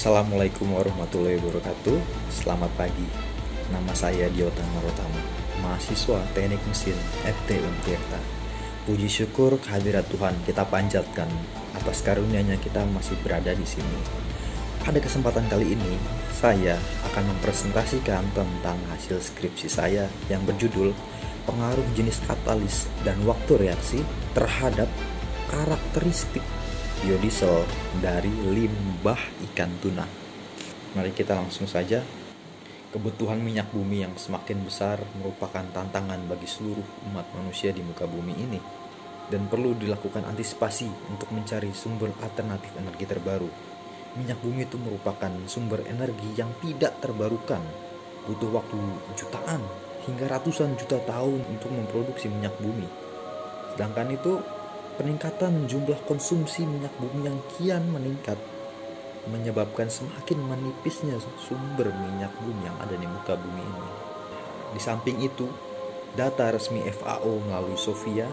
Assalamualaikum warahmatullahi wabarakatuh. Selamat pagi. Nama saya Diota Marotama, mahasiswa Teknik Mesin FT Untirta. Puji syukur kehadirat Tuhan kita panjatkan atas karunia-Nya kita masih berada di sini. Pada kesempatan kali ini, saya akan mempresentasikan tentang hasil skripsi saya yang berjudul Pengaruh Jenis Katalis dan Waktu Reaksi terhadap Karakteristik Biodiesel dari Limbah Ikan Tuna. Mari kita langsung saja. Kebutuhan minyak bumi yang semakin besar merupakan tantangan bagi seluruh umat manusia di muka bumi ini, dan perlu dilakukan antisipasi untuk mencari sumber alternatif energi terbaru. Minyak bumi itu merupakan sumber energi yang tidak terbarukan, butuh waktu jutaan hingga ratusan juta tahun untuk memproduksi minyak bumi. Sedangkan itu, peningkatan jumlah konsumsi minyak bumi yang kian meningkat menyebabkan semakin menipisnya sumber minyak bumi yang ada di muka bumi ini. Di samping itu, data resmi FAO melalui Sofia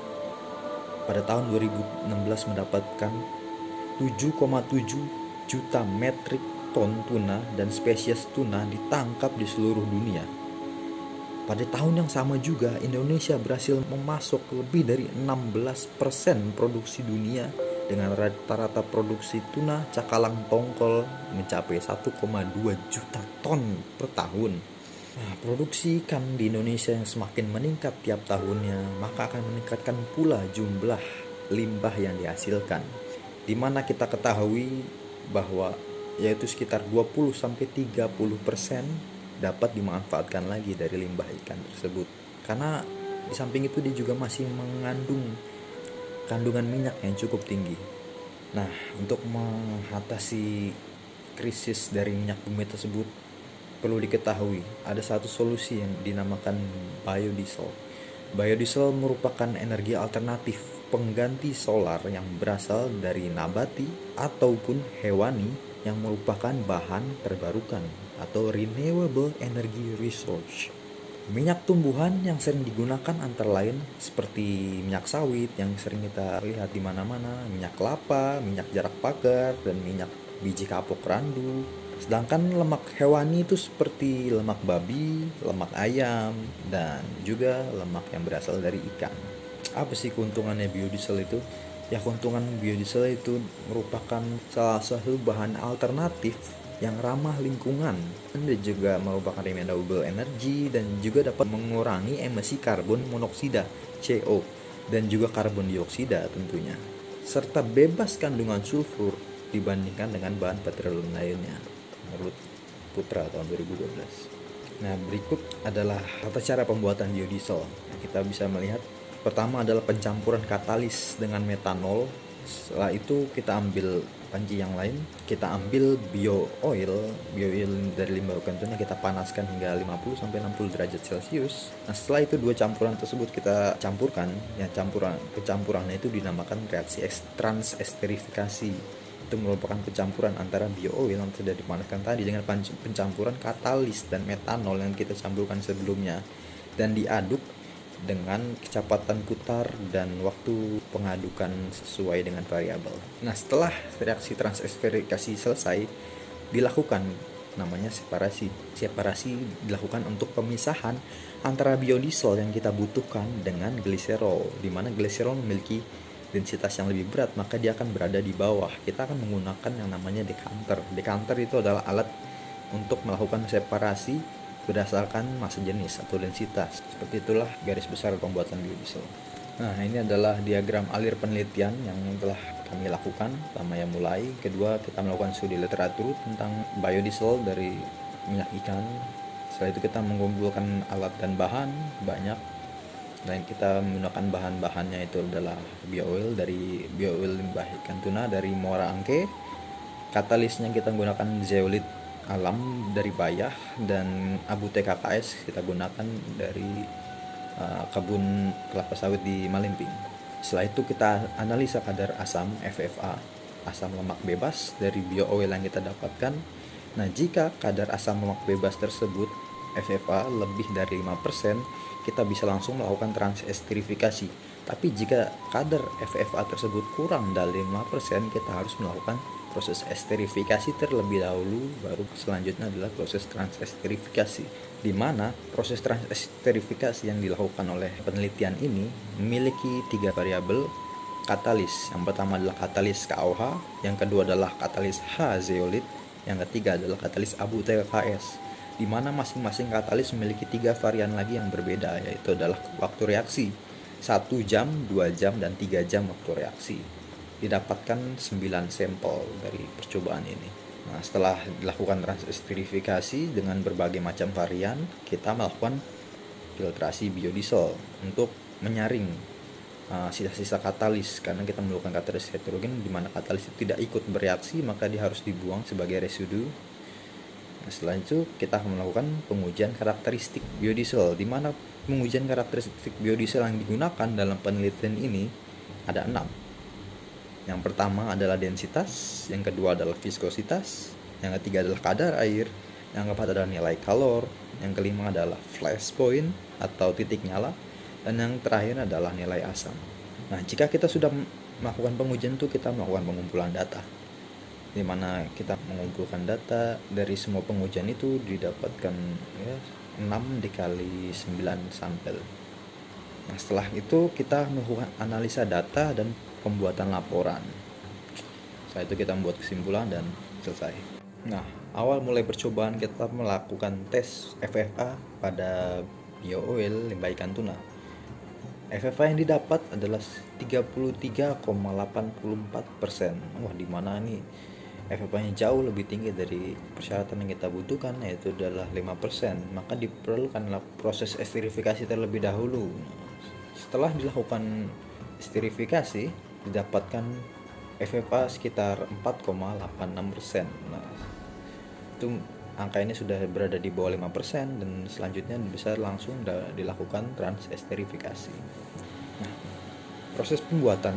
pada tahun 2016 mendapatkan 7,7 juta metrik ton tuna dan spesies tuna ditangkap di seluruh dunia. Pada tahun yang sama juga, Indonesia berhasil memasok lebih dari 16% produksi dunia dengan rata-rata produksi tuna cakalang tongkol mencapai 1,2 juta ton per tahun. Nah, produksi ikan di Indonesia yang semakin meningkat tiap tahunnya, maka akan meningkatkan pula jumlah limbah yang dihasilkan. Di mana kita ketahui bahwa yaitu sekitar 20-30% dapat dimanfaatkan lagi dari limbah ikan tersebut. Karena di samping itu dia juga masih mengandung kandungan minyak yang cukup tinggi. Nah, untuk mengatasi krisis dari minyak bumi tersebut, perlu diketahui ada satu solusi yang dinamakan biodiesel. Biodiesel merupakan energi alternatif pengganti solar yang berasal dari nabati ataupun hewani yang merupakan bahan terbarukan atau renewable energy resource. Minyak tumbuhan yang sering digunakan antara lain seperti minyak sawit yang sering kita lihat di mana-mana, minyak kelapa, minyak jarak pagar, dan minyak biji kapuk randu. Sedangkan lemak hewani itu seperti lemak babi, lemak ayam, dan juga lemak yang berasal dari ikan. Apa sih keuntungannya biodiesel itu? Ya, keuntungan biodiesel itu merupakan salah satu bahan alternatif yang ramah lingkungan dan juga merupakan renewable energy dan juga dapat mengurangi emisi karbon monoksida CO dan juga karbon dioksida tentunya, serta bebas kandungan sulfur dibandingkan dengan bahan petroleum lainnya menurut Putra tahun 2012. Nah, berikut adalah tata cara pembuatan biodiesel. Kita bisa melihat pertama adalah pencampuran katalis dengan metanol. Setelah itu kita ambil panci yang lain, kita ambil bio-oil dari limbah ikan tuna, kita panaskan hingga 50-60 derajat Celcius. Nah, setelah itu dua campuran tersebut kita campurkan. Yang kecampurannya itu dinamakan reaksi transesterifikasi. Itu merupakan pencampuran antara bio-oil yang sudah dipanaskan tadi dengan pencampuran katalis dan metanol yang kita campurkan sebelumnya, dan diaduk dengan kecepatan putar dan waktu pengadukan sesuai dengan variabel. Nah, setelah reaksi transesterifikasi selesai, dilakukan namanya separasi. Separasi dilakukan untuk pemisahan antara biodiesel yang kita butuhkan dengan gliserol, di mana gliserol memiliki densitas yang lebih berat, maka dia akan berada di bawah. Kita akan menggunakan yang namanya dekanter. Dekanter itu adalah alat untuk melakukan separasi berdasarkan massa jenis atau densitas. Seperti itulah garis besar pembuatan biodiesel. Nah, ini adalah diagram alir penelitian yang telah kami lakukan. Pertama yang mulai, kedua kita melakukan studi literatur tentang biodiesel dari minyak ikan. Setelah itu kita mengumpulkan alat dan bahan banyak, dan kita menggunakan bahan-bahannya itu adalah bio-oil limbah ikan tuna dari Muara Angke. Katalisnya kita menggunakan zeolit alam dari Bayah, dan abu TKKS kita gunakan dari kebun kelapa sawit di Malimping. Setelah itu kita analisa kadar asam FFA, asam lemak bebas dari bio-oil yang kita dapatkan. Nah, jika kadar asam lemak bebas tersebut FFA lebih dari 5%, kita bisa langsung melakukan transesterifikasi. Tapi jika kadar FFA tersebut kurang dari 5%, kita harus melakukan proses esterifikasi terlebih dahulu, baru selanjutnya adalah proses transesterifikasi, di mana proses transesterifikasi yang dilakukan oleh penelitian ini memiliki 3 variabel katalis. Yang pertama adalah katalis KOH, yang kedua adalah katalis H-zeolit, yang ketiga adalah katalis abu TKKS, di mana masing-masing katalis memiliki 3 varian lagi yang berbeda, yaitu adalah waktu reaksi 1 jam, 2 jam, dan 3 jam waktu reaksi. Didapatkan 9 sampel dari percobaan ini. Nah, setelah dilakukan transesterifikasi dengan berbagai macam varian, kita melakukan filtrasi biodiesel untuk menyaring sisa-sisa katalis, karena kita melakukan katalis heterogen di mana katalis itu tidak ikut bereaksi, maka dia harus dibuang sebagai residu. Nah, setelah itu kita akan melakukan pengujian karakteristik biodiesel, di mana pengujian karakteristik biodiesel yang digunakan dalam penelitian ini ada 6. Yang pertama adalah densitas, yang kedua adalah viskositas, yang ketiga adalah kadar air, yang keempat adalah nilai kalor, yang kelima adalah flash point atau titik nyala, dan yang terakhir adalah nilai asam. Nah, jika kita sudah melakukan pengujian itu, kita melakukan pengumpulan data, di mana kita mengumpulkan data dari semua pengujian itu didapatkan 6 dikali 9 sampel. Nah, setelah itu kita melakukan analisa data dan pembuatan laporan. Setelah itu kita membuat kesimpulan dan selesai. Nah, awal mulai percobaan kita melakukan tes FFA pada bio oil limbah ikan tuna. FFA yang didapat adalah 33,84%. Wah, di mana nih FFA-nya jauh lebih tinggi dari persyaratan yang kita butuhkan, yaitu adalah 5%. Maka diperlukanlah proses esterifikasi terlebih dahulu. Setelah dilakukan esterifikasi, didapatkan FFA sekitar 4,86%. Nah, itu angka ini sudah berada di bawah 5%, dan selanjutnya bisa langsung dilakukan transesterifikasi. Nah, proses pembuatan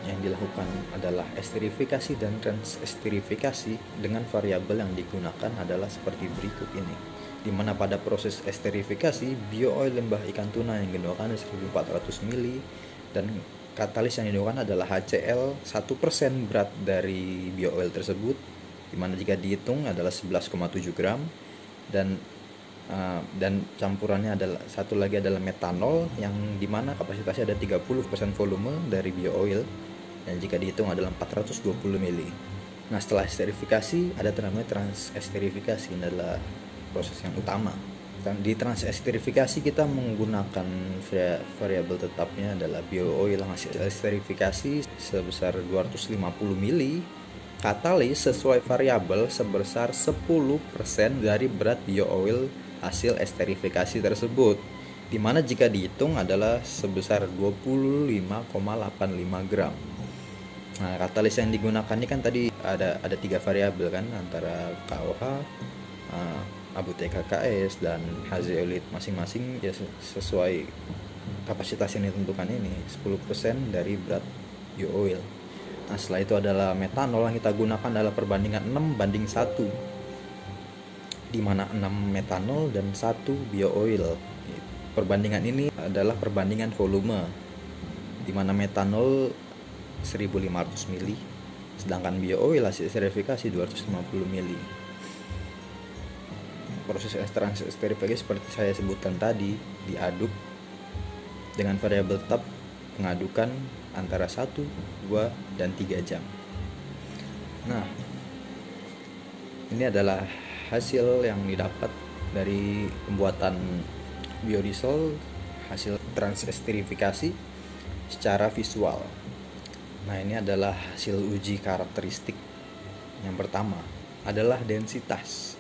yang dilakukan adalah esterifikasi dan transesterifikasi dengan variabel yang digunakan adalah seperti berikut ini, di mana pada proses esterifikasi bio oil limbah ikan tuna yang digunakan 1400 ml dan katalis yang digunakan adalah HCl 1% berat dari bio oil tersebut, di mana jika dihitung adalah 11,7 gram, dan campurannya adalah satu lagi adalah metanol yang dimana kapasitasnya ada 30% volume dari bio oil, dan jika dihitung adalah 420 ml. Nah, setelah esterifikasi ada namanya transesterifikasi. Ini adalah proses yang utama. Dan di transesterifikasi kita menggunakan variabel tetapnya adalah bio oil hasil esterifikasi sebesar 250 ml, katalis sesuai variabel sebesar 10% dari berat bio oil hasil esterifikasi tersebut, di mana jika dihitung adalah sebesar 25,85 gram. Nah, katalis yang digunakan ini kan tadi ada 3 variabel kan, antara KOH, abu TKKS, dan H-zeolit, masing-masing ya sesuai kapasitas yang ditentukan ini 10% dari berat bio oil. Nah, setelah itu adalah metanol yang kita gunakan adalah perbandingan 6:1, di mana 6 metanol dan 1 bio oil. Perbandingan ini adalah perbandingan volume, di mana metanol 1500 ml, sedangkan bio oil hasil esterifikasi 250 ml. Proses transesterifikasi seperti saya sebutkan tadi, diaduk dengan variabel tetap, pengadukan antara 1, 2, dan 3 jam. Nah, ini adalah hasil yang didapat dari pembuatan biodiesel hasil transesterifikasi secara visual. Nah, ini adalah hasil uji karakteristik. Yang pertama adalah densitas,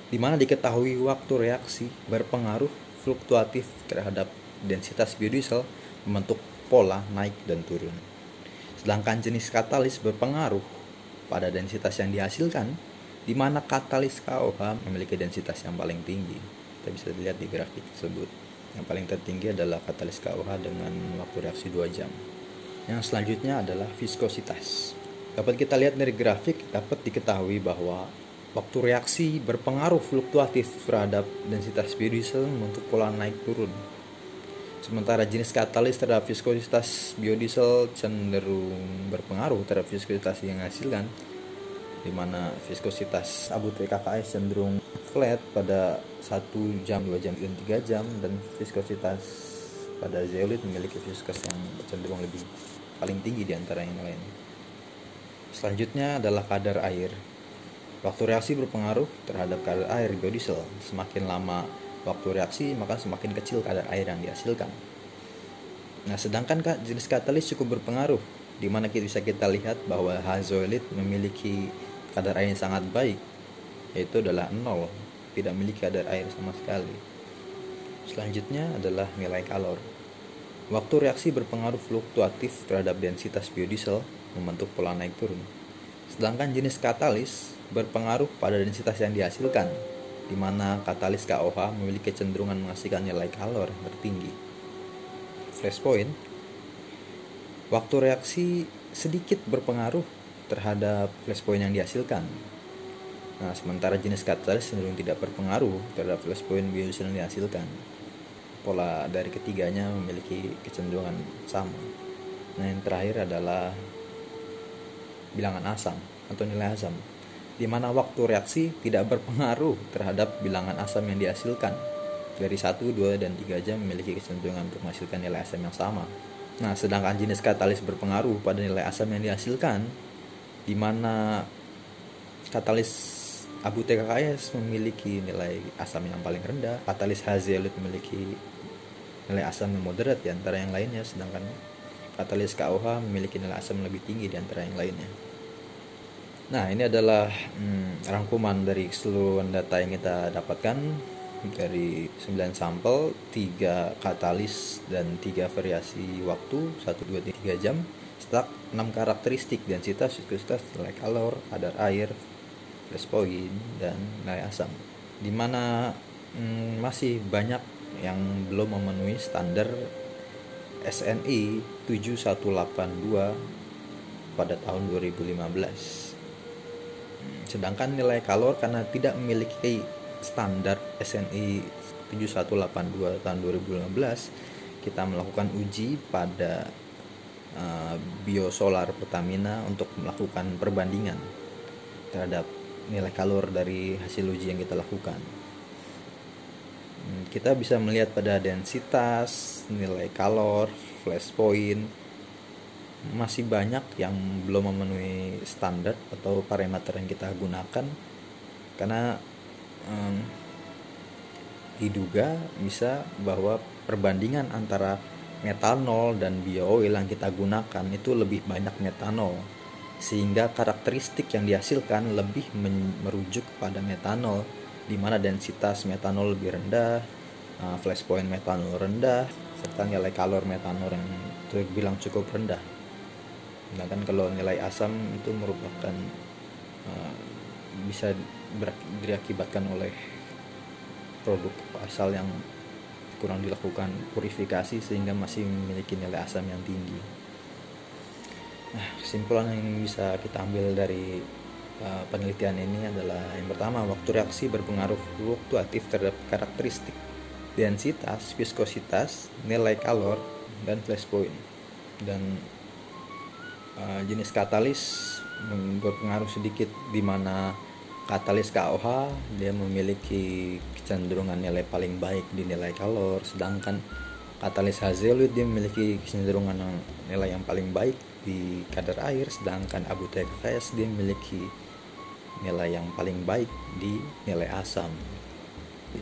di mana diketahui waktu reaksi berpengaruh fluktuatif terhadap densitas biodiesel membentuk pola naik dan turun. Sedangkan jenis katalis berpengaruh pada densitas yang dihasilkan, di mana katalis KOH memiliki densitas yang paling tinggi. Kita bisa lihat di grafik tersebut. Yang paling tertinggi adalah katalis KOH dengan waktu reaksi 2 jam. Yang selanjutnya adalah viskositas. Dapat kita lihat dari grafik, dapat diketahui bahwa waktu reaksi berpengaruh fluktuatif terhadap densitas biodiesel membentuk pola naik turun. Sementara jenis katalis terhadap viskositas biodiesel cenderung berpengaruh terhadap viskositas yang dihasilkan, di mana viskositas abu TKKS cenderung flat pada 1 jam, 2 jam, dan 3 jam, dan viskositas pada zeolit memiliki viskos yang cenderung lebih paling tinggi di antara yang lain. Selanjutnya adalah kadar air. Waktu reaksi berpengaruh terhadap kadar air biodiesel. Semakin lama waktu reaksi, maka semakin kecil kadar air yang dihasilkan. Nah, sedangkan jenis katalis cukup berpengaruh, di mana bisa kita lihat bahwa hazolit memiliki kadar air yang sangat baik, yaitu adalah 0, tidak memiliki kadar air sama sekali. Selanjutnya adalah nilai kalor. Waktu reaksi berpengaruh fluktuatif terhadap densitas biodiesel, membentuk pola naik turun. Sedangkan jenis katalis berpengaruh pada densitas yang dihasilkan, di mana katalis KOH memiliki kecenderungan menghasilkan nilai kalor yang tertinggi. Flashpoint. Waktu reaksi sedikit berpengaruh terhadap flashpoint yang dihasilkan. Nah, sementara jenis katalis cenderung tidak berpengaruh terhadap flashpoint biodiesel yang dihasilkan. Pola dari ketiganya memiliki kecenderungan sama. Nah, yang terakhir adalah bilangan asam atau nilai asam, di mana waktu reaksi tidak berpengaruh terhadap bilangan asam yang dihasilkan. Dari 1, 2, dan 3 jam memiliki kecenderungan untuk menghasilkan nilai asam yang sama. Nah, sedangkan jenis katalis berpengaruh pada nilai asam yang dihasilkan, di mana katalis abu TKKS memiliki nilai asam yang paling rendah, katalis hazeolit memiliki nilai asam yang moderat di antara yang lainnya, sedangkan katalis KOH memiliki nilai asam lebih tinggi di antara yang lainnya. Nah, ini adalah rangkuman dari keseluruhan data yang kita dapatkan dari 9 sampel, 3 katalis dan 3 variasi waktu 1, 2, 3 jam, setelah 6 karakteristik densitas, viskositas, nilai kalor, kadar air, flashpoint, dan nilai asam, di mana masih banyak yang belum memenuhi standar SNI 7182 pada tahun 2015. Sedangkan nilai kalor karena tidak memiliki standar SNI 7182 tahun 2015, kita melakukan uji pada Biosolar Pertamina untuk melakukan perbandingan terhadap nilai kalor dari hasil uji yang kita lakukan. Kita bisa melihat pada densitas, nilai kalor, flashpoint, masih banyak yang belum memenuhi standar atau parameter yang kita gunakan, karena diduga bisa bahwa perbandingan antara metanol dan biooil yang kita gunakan itu lebih banyak metanol, sehingga karakteristik yang dihasilkan lebih merujuk pada metanol, di mana densitas metanol lebih rendah, flashpoint metanol rendah, serta nilai kalor metanol yang terbilang cukup rendah. Sedangkan kalau nilai asam itu merupakan bisa diakibatkan oleh produk asal yang kurang dilakukan purifikasi sehingga masih memiliki nilai asam yang tinggi. Nah, kesimpulan yang bisa kita ambil dari penelitian ini adalah yang pertama, waktu reaksi berpengaruh fluktuatif terhadap karakteristik densitas, viskositas, nilai kalor, dan flashpoint. Dan jenis katalis berpengaruh sedikit, di mana katalis KOH dia memiliki kecenderungan nilai paling baik di nilai kalor, sedangkan katalis hazeolit dia memiliki kecenderungan nilai yang paling baik di kadar air, sedangkan abu TKKS dia memiliki nilai yang paling baik di nilai asam.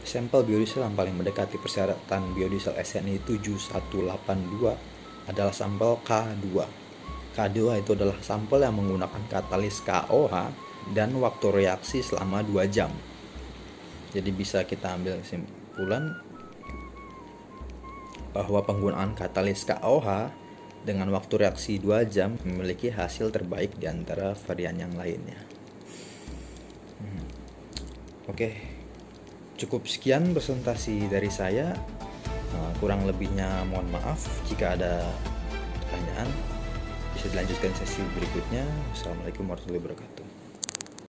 Sampel biodiesel yang paling mendekati persyaratan biodiesel SNI 7182 adalah sampel K2. K2 itu adalah sampel yang menggunakan katalis KOH dan waktu reaksi selama 2 jam. Jadi bisa kita ambil kesimpulan bahwa penggunaan katalis KOH dengan waktu reaksi 2 jam memiliki hasil terbaik di antara varian yang lainnya. Oke, cukup sekian presentasi dari saya. Kurang lebihnya mohon maaf. Jika ada pertanyaan bisa dilanjutkan sesi berikutnya. Assalamualaikum warahmatullahi wabarakatuh.